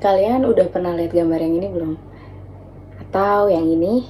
Kalian udah pernah lihat gambar yang ini belum? Atau yang ini?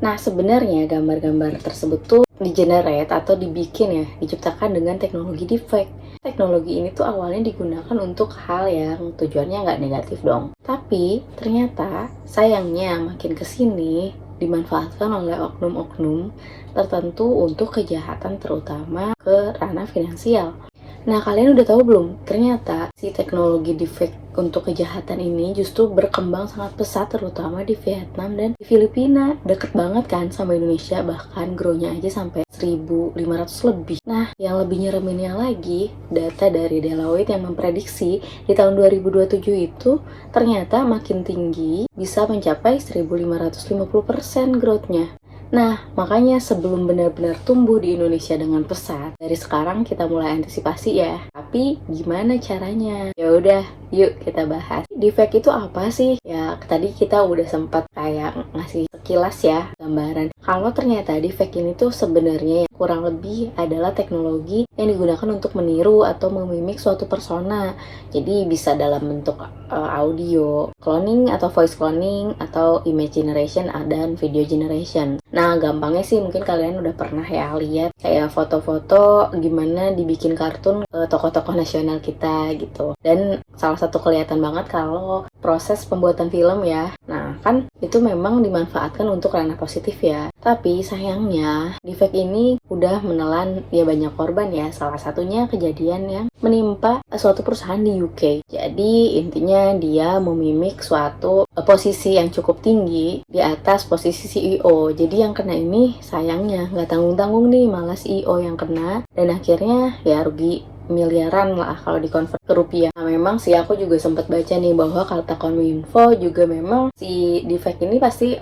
Nah, sebenarnya gambar-gambar tersebut tuh di-generate atau dibikin ya, diciptakan dengan teknologi deepfake. Teknologi ini tuh awalnya digunakan untuk hal yang tujuannya nggak negatif dong. Tapi ternyata sayangnya makin kesini dimanfaatkan oleh oknum-oknum tertentu untuk kejahatan terutama ke ranah finansial. Nah, kalian udah tahu belum? Ternyata si teknologi deepfake untuk kejahatan ini justru berkembang sangat pesat terutama di Vietnam dan di Filipina. Deket banget kan sama Indonesia, bahkan grow-nya aja sampai 1.500 lebih. Nah, yang lebih nyereminnya lagi, data dari Deloitte yang memprediksi di tahun 2027 itu ternyata makin tinggi, bisa mencapai 1.550% growth-nya. Nah, makanya sebelum benar-benar tumbuh di Indonesia dengan pesat, dari sekarang kita mulai antisipasi ya. Tapi gimana caranya? Ya udah, yuk kita bahas. Deepfake itu apa sih? Ya, tadi kita udah sempat kayak ngasih sekilas ya gambaran. Kalau ternyata deepfake ini tuh sebenarnya kurang lebih adalah teknologi yang digunakan untuk meniru atau memimik suatu persona. Jadi bisa dalam bentuk audio cloning atau voice cloning atau image generation dan video generation. Nah, gampangnya sih mungkin kalian udah pernah ya lihat kayak foto-foto gimana dibikin kartun tokoh-tokoh nasional kita gitu. Dan salah satu kelihatan banget kalau proses pembuatan film ya. Nah, kan itu memang dimanfaatkan untuk ranah positif ya. Tapi sayangnya deepfake ini udah menelan ya banyak korban ya. Salah satunya kejadian yang menimpa suatu perusahaan di UK. Jadi intinya dia memimik suatu posisi yang cukup tinggi di atas posisi CEO. Jadi yang kena ini sayangnya nggak tanggung-tanggung nih, malah CEO yang kena, dan akhirnya ya rugi miliaran lah kalau dikonvert ke rupiah. Nah, memang sih aku juga sempat baca nih bahwa kata Kominfo juga memang si deepfake ini pasti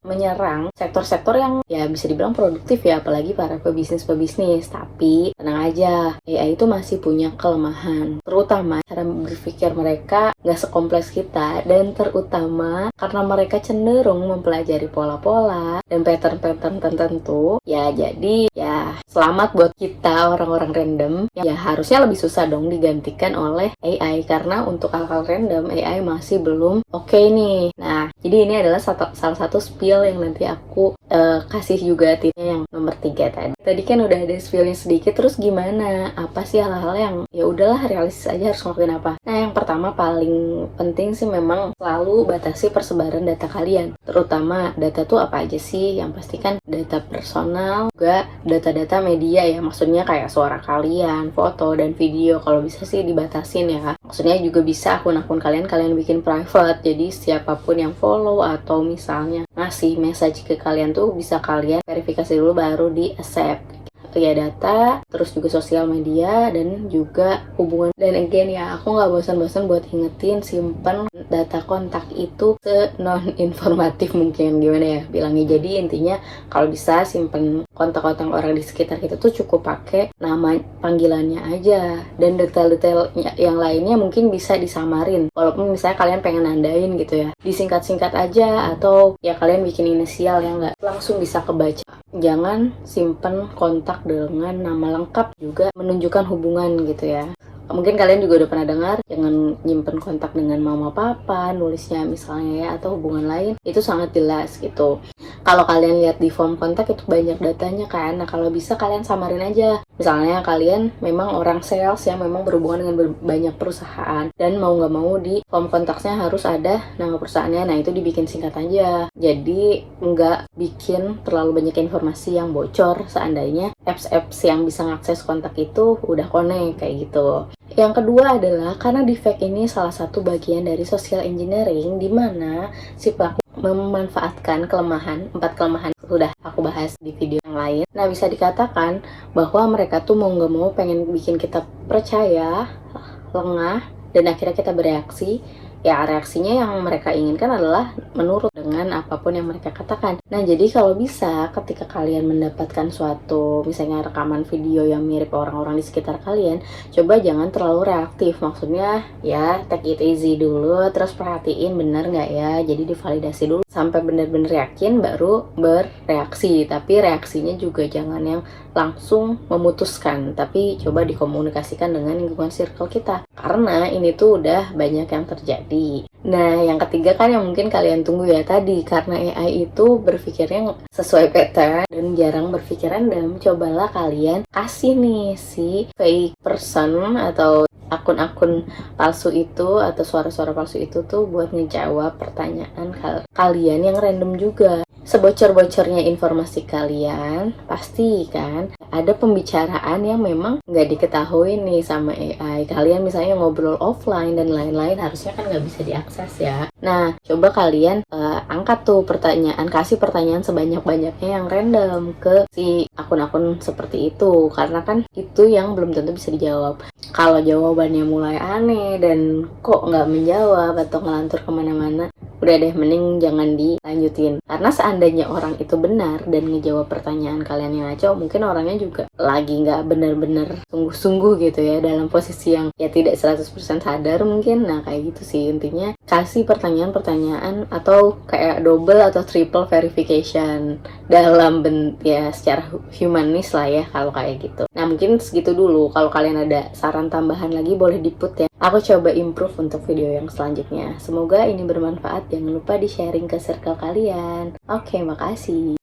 menyerang sektor-sektor yang ya bisa dibilang produktif ya, apalagi para pebisnis. Tapi tenang aja, AI itu masih punya kelemahan, terutama cara berpikir mereka nggak sekompleks kita, dan terutama karena mereka cenderung mempelajari pola-pola dan pattern-pattern tertentu ya. Jadi ya selamat buat kita orang-orang random yang ya harusnya lebih susah dong digantikan oleh AI, karena untuk hal-hal random AI masih belum oke nih. Nah, jadi ini adalah salah satu spill yang nanti aku kasih juga tipsnya yang nomor 3 tadi. Tadi kan udah ada spillnya sedikit, terus gimana? Apa sih hal-hal yang ya udahlah realistis aja harus ngelakuin apa? Nah, yang pertama paling penting sih memang selalu batasi persebaran data kalian. Terutama data tuh apa aja sih? Yang pasti kan data personal, juga data-data media ya, maksudnya kayak suara kalian, foto dan video. Kalau bisa sih dibatasin ya. Maksudnya juga bisa akun-akun kalian bikin private. Jadi siapapun yang follow atau misalnya ngasih message ke kalian tuh bisa kalian verifikasi dulu baru di accept. Ya data, terus juga sosial media, dan juga hubungan. Dan again ya, aku nggak bosan-bosan buat ingetin, simpen data kontak itu non-informatif mungkin, gimana ya bilangnya. Jadi intinya kalau bisa simpen kontak-kontak orang di sekitar kita tuh cukup pakai nama panggilannya aja, dan detail-detail yang lainnya mungkin bisa disamarin. Walaupun misalnya kalian pengen nandain gitu ya, disingkat-singkat aja, atau ya kalian bikin inisial yang nggak langsung bisa kebaca. Jangan simpen kontak dengan nama lengkap, juga menunjukkan hubungan gitu ya. Mungkin kalian juga udah pernah dengar, jangan nyimpen kontak dengan mama papa, nulisnya misalnya ya, atau hubungan lain, itu sangat jelas gitu. Kalau kalian lihat di form kontak itu banyak datanya kan. Nah, kalau bisa kalian samarin aja. Misalnya kalian memang orang sales yang memang berhubungan dengan banyak perusahaan, dan mau nggak mau di form kontaknya harus ada nama perusahaannya. Nah, itu dibikin singkat aja. Jadi nggak bikin terlalu banyak informasi yang bocor seandainya apps-apps yang bisa ngakses kontak itu udah connect kayak gitu. Yang kedua adalah karena deepfake ini salah satu bagian dari social engineering, di mana si pelaku memanfaatkan 4 kelemahan sudah aku bahas di video yang lain. Nah, bisa dikatakan bahwa mereka tuh mau nggak mau pengen bikin kita percaya, lengah, dan akhirnya kita bereaksi ya reaksinya yang mereka inginkan adalah menurut dengan apapun yang mereka katakan. Nah, jadi kalau bisa ketika kalian mendapatkan suatu misalnya rekaman video yang mirip orang-orang di sekitar kalian, coba jangan terlalu reaktif. Maksudnya ya take it easy dulu, terus perhatiin benar nggak ya, jadi divalidasi dulu sampai benar-benar yakin baru bereaksi. Tapi reaksinya juga jangan yang langsung memutuskan, tapi coba dikomunikasikan dengan lingkungan circle kita, karena ini tuh udah banyak yang terjadi. Nah, yang ketiga kan yang mungkin kalian tunggu ya tadi, karena AI itu berpikirnya sesuai pattern dan jarang berpikir random. Cobalah kalian kasih nih si fake person atau akun-akun palsu itu atau suara-suara palsu itu tuh buat ngejawab pertanyaan kalian yang random juga. Sebocor-bocornya informasi kalian, pasti kan ada pembicaraan yang memang nggak diketahui nih sama AI. Kalian misalnya ngobrol offline dan lain-lain, harusnya kan nggak bisa diakses ya. Nah, coba kalian angkat tuh pertanyaan, kasih pertanyaan sebanyak-banyaknya yang random ke si akun-akun seperti itu, karena kan itu yang belum tentu bisa dijawab. Kalau jawabannya mulai aneh dan kok nggak menjawab atau ngelantur kemana-mana, udah deh, mending jangan dilanjutin. Karena seandainya orang itu benar dan ngejawab pertanyaan kalian yang ngaco, mungkin orangnya juga lagi nggak benar-benar sungguh-sungguh gitu ya, dalam posisi yang ya tidak 100% sadar mungkin. Nah, kayak gitu sih intinya. Kasih pertanyaan-pertanyaan atau kayak double atau triple verification dalam ya secara humanis lah ya kalau kayak gitu. Nah, mungkin segitu dulu. Kalau kalian ada saran tambahan lagi boleh di-put ya. Aku coba improve untuk video yang selanjutnya. Semoga ini bermanfaat. Jangan lupa di-sharing ke circle kalian. Oke, makasih.